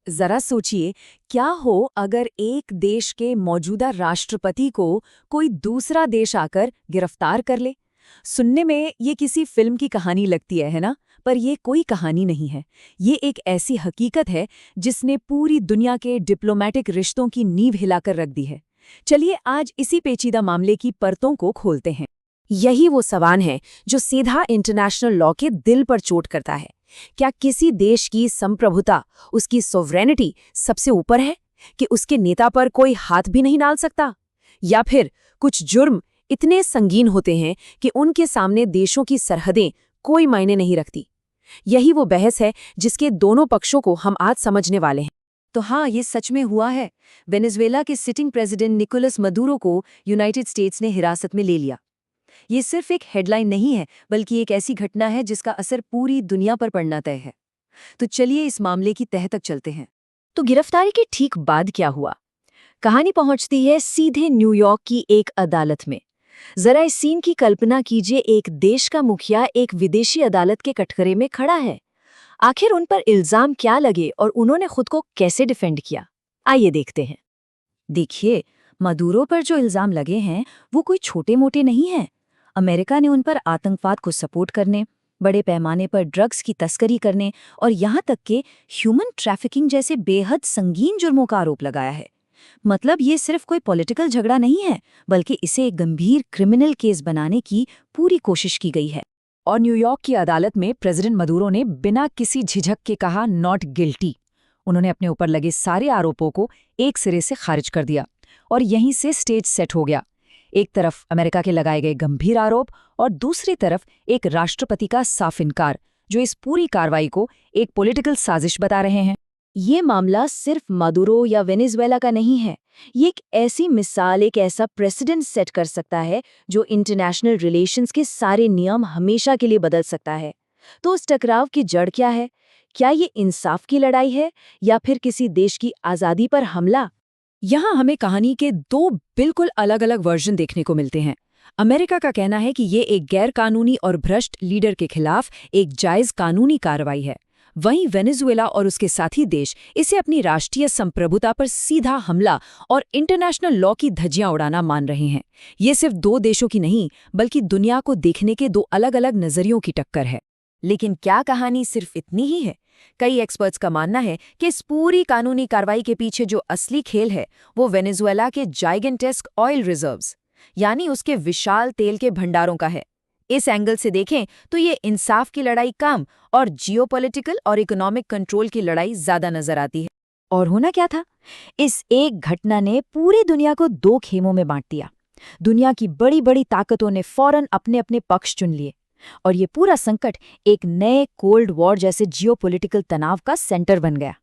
जरा सोचिए, क्या हो अगर एक देश के मौजूदा राष्ट्रपति को कोई दूसरा देश आकर गिरफ्तार कर ले। सुनने में ये किसी फिल्म की कहानी लगती है ना? पर ये कोई कहानी नहीं है। ये एक ऐसी हकीकत है जिसने पूरी दुनिया के डिप्लोमेटिक रिश्तों की नींव हिलाकर रख दी है। चलिए आज इसी पेचीदा मामले की परतों को खोलते हैं। यही वो सवाल है जो सीधा इंटरनेशनल लॉ के दिल पर चोट करता है। क्या किसी देश की संप्रभुता, उसकी सोवरेनिटी सबसे ऊपर है कि उसके नेता पर कोई हाथ भी नहीं डाल सकता? या फिर कुछ जुर्म इतने संगीन होते हैं कि उनके सामने देशों की सरहदें कोई मायने नहीं रखती? यही वो बहस है जिसके दोनों पक्षों को हम आज समझने वाले हैं। तो हाँ, ये सच में हुआ है। वेनेजुएला के सिटिंग प्रेसिडेंट निकोलस मदुरो को यूनाइटेड स्टेट्स ने हिरासत में ले लिया। ये सिर्फ एक हेडलाइन नहीं है, बल्कि एक ऐसी घटना है जिसका असर पूरी दुनिया पर पड़ना तय है। तो चलिए इस मामले की तह तक चलते हैं। तो गिरफ्तारी के ठीक बाद क्या हुआ? कहानी पहुंचती है सीधे न्यूयॉर्क की एक अदालत में। जरा इस सीन की कल्पना कीजिए, एक देश का मुखिया एक विदेशी अदालत के कटघरे में खड़ा है। आखिर उन पर इल्जाम क्या लगे और उन्होंने खुद को कैसे डिफेंड किया? आइए देखते हैं। देखिए, मदुरो पर जो इल्जाम लगे हैं वो कोई छोटे मोटे नहीं हैं। अमेरिका ने उन पर आतंकवाद को सपोर्ट करने, बड़े पैमाने पर ड्रग्स की तस्करी करने और यहाँ तक कि ह्यूमन ट्रैफिकिंग जैसे बेहद संगीन जुर्मों का आरोप लगाया है। मतलब ये सिर्फ कोई पॉलिटिकल झगड़ा नहीं है, बल्कि इसे एक गंभीर क्रिमिनल केस बनाने की पूरी कोशिश की गई है। और न्यूयॉर्क की अदालत में प्रेसिडेंट मदुरो ने बिना किसी झिझक के कहा नॉट गिल्टी। उन्होंने अपने ऊपर लगे सारे आरोपों को एक सिरे से खारिज कर दिया और यहीं से स्टेज सेट हो गया। एक तरफ अमेरिका के लगाए गए गंभीर आरोप और दूसरी तरफ एक राष्ट्रपति का साफ इनकार, जो इस पूरी कार्रवाई को एक पॉलिटिकल साजिश बता रहे हैं। ये मामला सिर्फ मदुरो या वेनेजुएला का नहीं है। ये एक ऐसी मिसाल, एक ऐसा प्रेसिडेंट सेट कर सकता है जो इंटरनेशनल रिलेशंस के सारे नियम हमेशा के लिए बदल सकता है। तो उस टकराव की जड़ क्या है? क्या ये इंसाफ की लड़ाई है या फिर किसी देश की आज़ादी पर हमला? यहाँ हमें कहानी के दो बिल्कुल अलग अलग वर्जन देखने को मिलते हैं। अमेरिका का कहना है कि ये एक गैर कानूनी और भ्रष्ट लीडर के खिलाफ एक जायज कानूनी कार्रवाई है। वहीं वेनेजुएला और उसके साथी देश इसे अपनी राष्ट्रीय संप्रभुता पर सीधा हमला और इंटरनेशनल लॉ की धज्जियां उड़ाना मान रहे हैं। ये सिर्फ दो देशों की नहीं, बल्कि दुनिया को देखने के दो अलग अलग नजरियों की टक्कर है। लेकिन क्या कहानी सिर्फ इतनी ही है? कई एक्सपर्ट्स का मानना है कि इस पूरी कानूनी कार्रवाई के पीछे जो असली खेल है वो वेनेजुएला के जाइगेंटेस्क ऑयल रिजर्व्स, यानी उसके विशाल तेल के भंडारों का है। इस एंगल से देखें तो ये इंसाफ की लड़ाई कम और जियोपॉलिटिकल और इकोनॉमिक कंट्रोल की लड़ाई ज्यादा नजर आती है। और होना क्या था? इस एक घटना ने पूरी दुनिया को दो खेमों में बांट दिया। दुनिया की बड़ी बड़ी ताकतों ने फौरन अपने अपने पक्ष चुन लिए और ये पूरा संकट एक नए कोल्ड वॉर जैसे जियोपॉलिटिकल तनाव का सेंटर बन गया।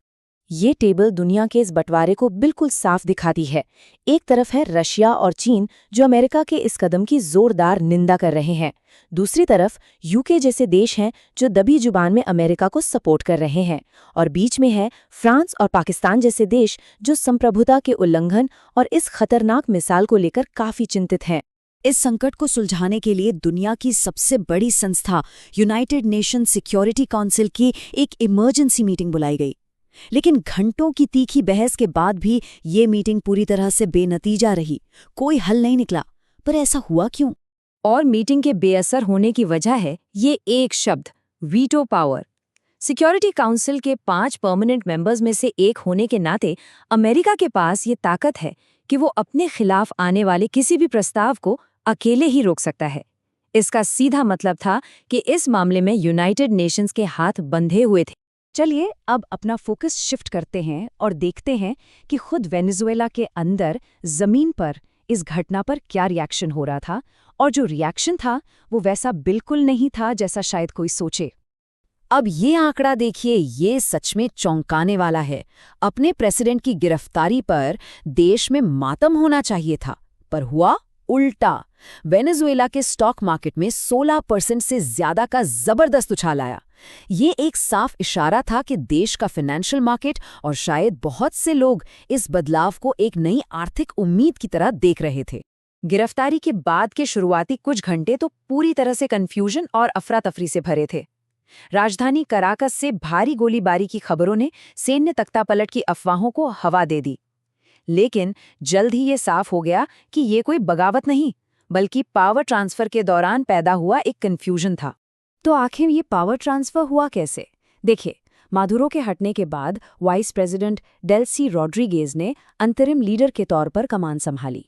ये टेबल दुनिया के इस बंटवारे को बिल्कुल साफ दिखाती है। एक तरफ है रशिया और चीन, जो अमेरिका के इस कदम की जोरदार निंदा कर रहे हैं। दूसरी तरफ यूके जैसे देश हैं जो दबी जुबान में अमेरिका को सपोर्ट कर रहे हैं। और बीच में है फ्रांस और पाकिस्तान जैसे देश जो संप्रभुता के उल्लंघन और इस खतरनाक मिसाल को लेकर काफी चिंतित हैं। इस संकट को सुलझाने के लिए दुनिया की सबसे बड़ी संस्था यूनाइटेड नेशन सिक्योरिटी काउंसिल की एक इमरजेंसी मीटिंग बुलाई गई। लेकिन घंटों की तीखी बहस के बाद भी ये मीटिंग पूरी तरह से बेनतीजा रही। कोई हल नहीं निकला। पर ऐसा हुआ क्यों? और मीटिंग के बेअसर होने की वजह है ये एक शब्द, वीटो पावर। सिक्योरिटी काउंसिल के 5 परमानेंट मेंबर्स में से एक होने के नाते अमेरिका के पास ये ताकत है कि वो अपने खिलाफ आने वाले किसी भी प्रस्ताव को अकेले ही रोक सकता है। इसका सीधा मतलब था कि इस मामले में यूनाइटेड नेशंस के हाथ बंधे हुए थे। चलिए अब अपना फोकस शिफ्ट करते हैं और देखते हैं कि खुद वेनेजुएला के अंदर जमीन पर इस घटना पर क्या रिएक्शन हो रहा था। और जो रिएक्शन था वो वैसा बिल्कुल नहीं था जैसा शायद कोई सोचे। अब ये आंकड़ा देखिए, ये सच में चौंकाने वाला है। अपने प्रेसिडेंट की गिरफ्तारी पर देश में मातम होना चाहिए था, पर हुआ उल्टा। वेनेजुएला के स्टॉक मार्केट में 16% से ज्यादा का जबरदस्त उछाल आया। ये एक साफ इशारा था कि देश का फाइनेंशियल मार्केट और शायद बहुत से लोग इस बदलाव को एक नई आर्थिक उम्मीद की तरह देख रहे थे। गिरफ्तारी के बाद के शुरुआती कुछ घंटे तो पूरी तरह से कंफ्यूजन और अफरा तफरी से भरे थे। राजधानी कराकस से भारी गोलीबारी की खबरों ने सैन्य तख्तापलट की अफवाहों को हवा दे दी। लेकिन जल्द ही ये साफ हो गया कि ये कोई बगावत नहीं, बल्कि पावर ट्रांसफर के दौरान पैदा हुआ एक कन्फ्यूजन था। तो आखिर ये पावर ट्रांसफर हुआ कैसे? देखिए, मादुरो के हटने के बाद वाइस प्रेसिडेंट डेल्सी रॉड्रिगेज ने अंतरिम लीडर के तौर पर कमान संभाली।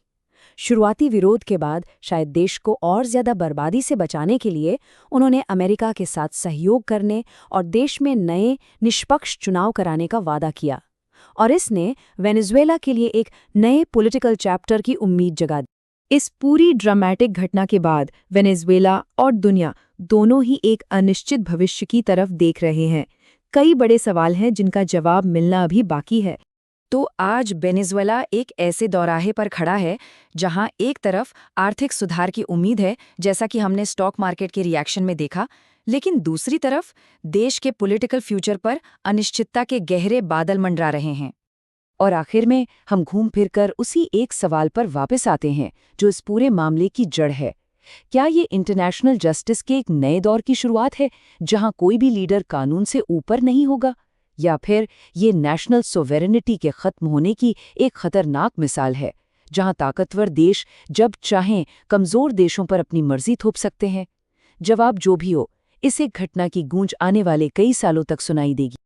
शुरुआती विरोध के बाद शायद देश को और ज्यादा बर्बादी से बचाने के लिए उन्होंने अमेरिका के साथ सहयोग करने और देश में नए निष्पक्ष चुनाव कराने का वादा किया, और इसने वेनेजुएला के लिए एक नए पॉलिटिकल चैप्टर की उम्मीद जगा दी। इस पूरी ड्रामेटिक घटना के बाद वेनेजुएला और दुनिया दोनों ही एक अनिश्चित भविष्य की तरफ देख रहे हैं। कई बड़े सवाल हैं जिनका जवाब मिलना अभी बाकी है। तो आज वेनेजुएला एक ऐसे दौराहे पर खड़ा है जहां एक तरफ आर्थिक सुधार की उम्मीद है, जैसा कि हमने स्टॉक मार्केट के रिएक्शन में देखा, लेकिन दूसरी तरफ देश के पॉलिटिकल फ्यूचर पर अनिश्चितता के गहरे बादल मंडरा रहे हैं। और आखिर में हम घूम फिरकर उसी एक सवाल पर वापस आते हैं जो इस पूरे मामले की जड़ है। क्या ये इंटरनेशनल जस्टिस के एक नए दौर की शुरुआत है जहां कोई भी लीडर कानून से ऊपर नहीं होगा, या फिर ये नेशनल सोवेरेनिटी के खत्म होने की एक खतरनाक मिसाल है जहां ताकतवर देश जब चाहें कमजोर देशों पर अपनी मर्जी थोप सकते हैं? जवाब जो भी हो, इस एक घटना की गूंज आने वाले कई सालों तक सुनाई देगी।